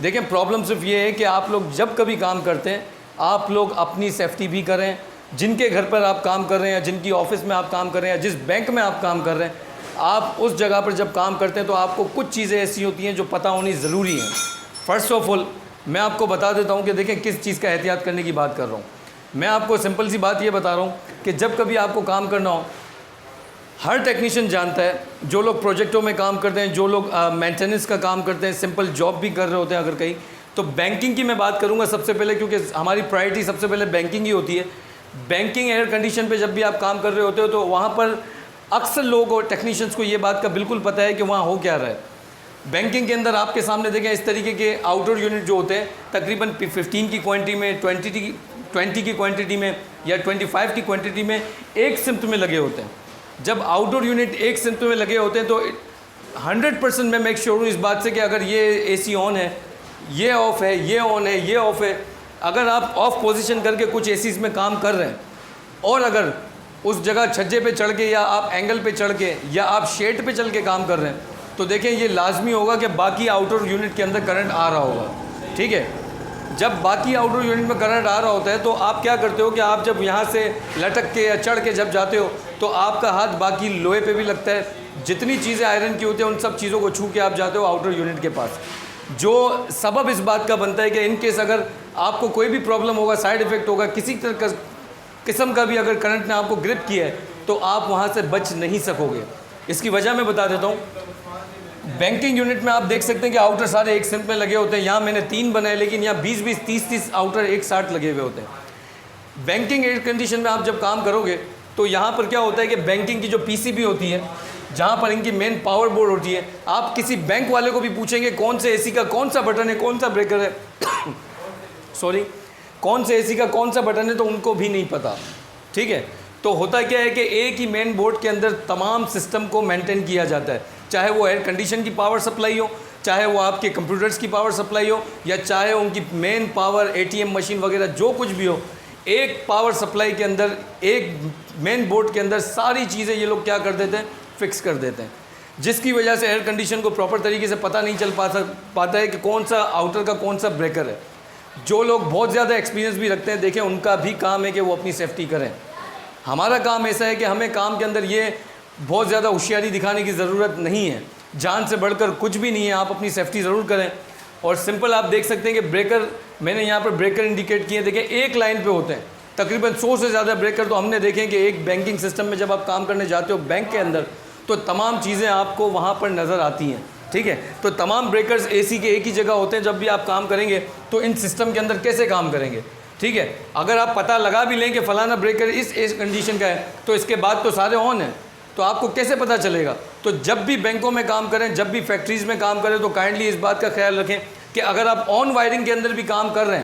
देखें प्रॉब्लम सिर्फ ये है कि आप लोग जब कभी काम करते हैं आप लोग अपनी सेफ्टी भी करें। जिनके घर पर आप काम कर रहे हैं, जिनकी ऑफिस में आप काम कर रहे हैं, जिस बैंक में आप काम कर रहे हैं, आप उस जगह पर जब काम करते हैं तो आपको कुछ चीज़ें ऐसी होती हैं जो पता होनी ज़रूरी हैं। फ़र्स्ट ऑफ ऑल मैं आपको बता देता हूँ कि देखें किस चीज़ का एहतियात करने की बात कर रहा हूँ। मैं आपको सिंपल सी बात ये बता रहा हूँ कि जब कभी आपको काम करना हो, हर टेक्नीशियन जानता है, जो लोग प्रोजेक्टों में काम करते हैं, जो लोग मेंटेनेंस का काम करते हैं, सिंपल जॉब भी कर रहे होते हैं अगर कहीं, तो बैंकिंग की मैं बात करूंगा सबसे पहले, क्योंकि हमारी प्रायोरिटी सबसे पहले बैंकिंग ही होती है। बैंकिंग एयर कंडीशन पे जब भी आप काम कर रहे होते हो तो वहाँ पर अक्सर लोग और टेक्नीशियंस को ये बात का बिल्कुल पता है कि वहाँ हो क्या रहा है। बैंकिंग के अंदर आपके सामने देखें इस तरीके के आउटडोर यूनिट जो होते हैं, तकरीबन 15 की क्वांटिटी में, 20 की क्वांटिटी में या 25 की क्वांटिटी में एक सिम्त में लगे होते हैं। जब आउटडोर यूनिट एक सिम्त में लगे होते हैं तो 100% मैं मेक श्योर हूँ इस बात से कि अगर ये एसी ऑन है, ये ऑफ़ है, ये ऑन है, ये ऑफ़ है, अगर आप ऑफ पोजीशन करके कुछ एसीज़ में काम कर रहे हैं और अगर उस जगह छज्जे पे चढ़ के या आप एंगल पे चढ़ के या आप शेड पे चल के काम कर रहे हैं, तो देखें ये लाजमी होगा कि बाकी आउटडोर यूनिट के अंदर करंट आ रहा होगा। ठीक है, जब बाकी आउटडोर यूनिट में करंट आ रहा होता है तो आप क्या करते हो कि आप जब यहाँ से लटक के या चढ़ के जब जाते हो तो आपका हाथ बाकी लोहे पे भी लगता है। जितनी चीज़ें आयरन की होती हैं उन सब चीज़ों को छू के आप जाते हो आउटडोर यूनिट के पास, जो सबब इस बात का बनता है कि इन केस अगर आपको कोई भी प्रॉब्लम होगा, साइड इफ़ेक्ट होगा, किसी तरह किस्म का भी अगर करंट ने आपको ग्रिप किया है तो आप वहाँ से बच नहीं सकोगे। इसकी वजह मैं बता देता हूँ। बैंकिंग यूनिट में आप देख सकते हैं कि आउटर सारे एक सिम्प में लगे होते हैं। यहाँ मैंने 3 बनाए, लेकिन यहाँ 20-20, 30-30 आउटर एक साथ लगे हुए होते हैं। बैंकिंग एयर कंडीशन में आप जब काम करोगे तो यहाँ पर क्या होता है कि बैंकिंग की जो पीसीबी होती है, जहाँ पर इनकी मेन पावर बोर्ड होती है, आप किसी बैंक वाले को भी पूछेंगे कौन से एसी का कौन सा बटन है, कौन सा ब्रेकर है सॉरी कौन से एसी का कौन सा बटन है, तो उनको भी नहीं पता। ठीक है, तो होता क्या है कि एक ही मेन बोर्ड के अंदर तमाम सिस्टम को मेंटेन किया जाता है, चाहे वो एयर कंडीशन की पावर सप्लाई हो, चाहे वो आपके कंप्यूटर्स की पावर सप्लाई हो, या चाहे उनकी मेन पावर एटीएम मशीन वगैरह जो कुछ भी हो। एक पावर सप्लाई के अंदर, एक मेन बोर्ड के अंदर सारी चीज़ें ये लोग क्या कर देते हैं, फिक्स कर देते हैं, जिसकी वजह से एयर कंडीशन को प्रॉपर तरीके से पता नहीं चल पाता है कि कौन सा आउटर का कौन सा ब्रेकर है। जो लोग बहुत ज़्यादा एक्सपीरियंस भी रखते हैं, देखें उनका भी काम है कि वो अपनी सेफ्टी करें। हमारा काम ऐसा है कि हमें काम के अंदर ये बहुत ज़्यादा होशियारी दिखाने की ज़रूरत नहीं है, जान से बढ़कर कुछ भी नहीं है। आप अपनी सेफ्टी ज़रूर करें। और सिंपल आप देख सकते हैं कि ब्रेकर, मैंने यहाँ पर ब्रेकर इंडिकेट किए, देखें एक लाइन पे होते हैं तकरीबन 100 से ज़्यादा ब्रेकर। तो हमने देखें कि एक बैंकिंग सिस्टम में जब आप काम करने जाते हो बैंक के अंदर, तो तमाम चीज़ें आपको वहाँ पर नज़र आती हैं। ठीक है, तो तमाम ब्रेकर्स एसी के एक ही जगह होते हैं। जब भी आप काम करेंगे तो इन सिस्टम के अंदर कैसे काम करेंगे। ठीक है, अगर आप पता लगा भी लें कि फ़लाना ब्रेकर इस एज कंडीशन का है, तो इसके बाद तो सारे ऑन हैं, तो आपको कैसे पता चलेगा। तो जब भी बैंकों में काम करें, जब भी फैक्ट्रीज़ में काम करें, तो काइंडली इस बात का ख्याल रखें कि अगर आप ऑन वायरिंग के अंदर भी काम कर रहे हैं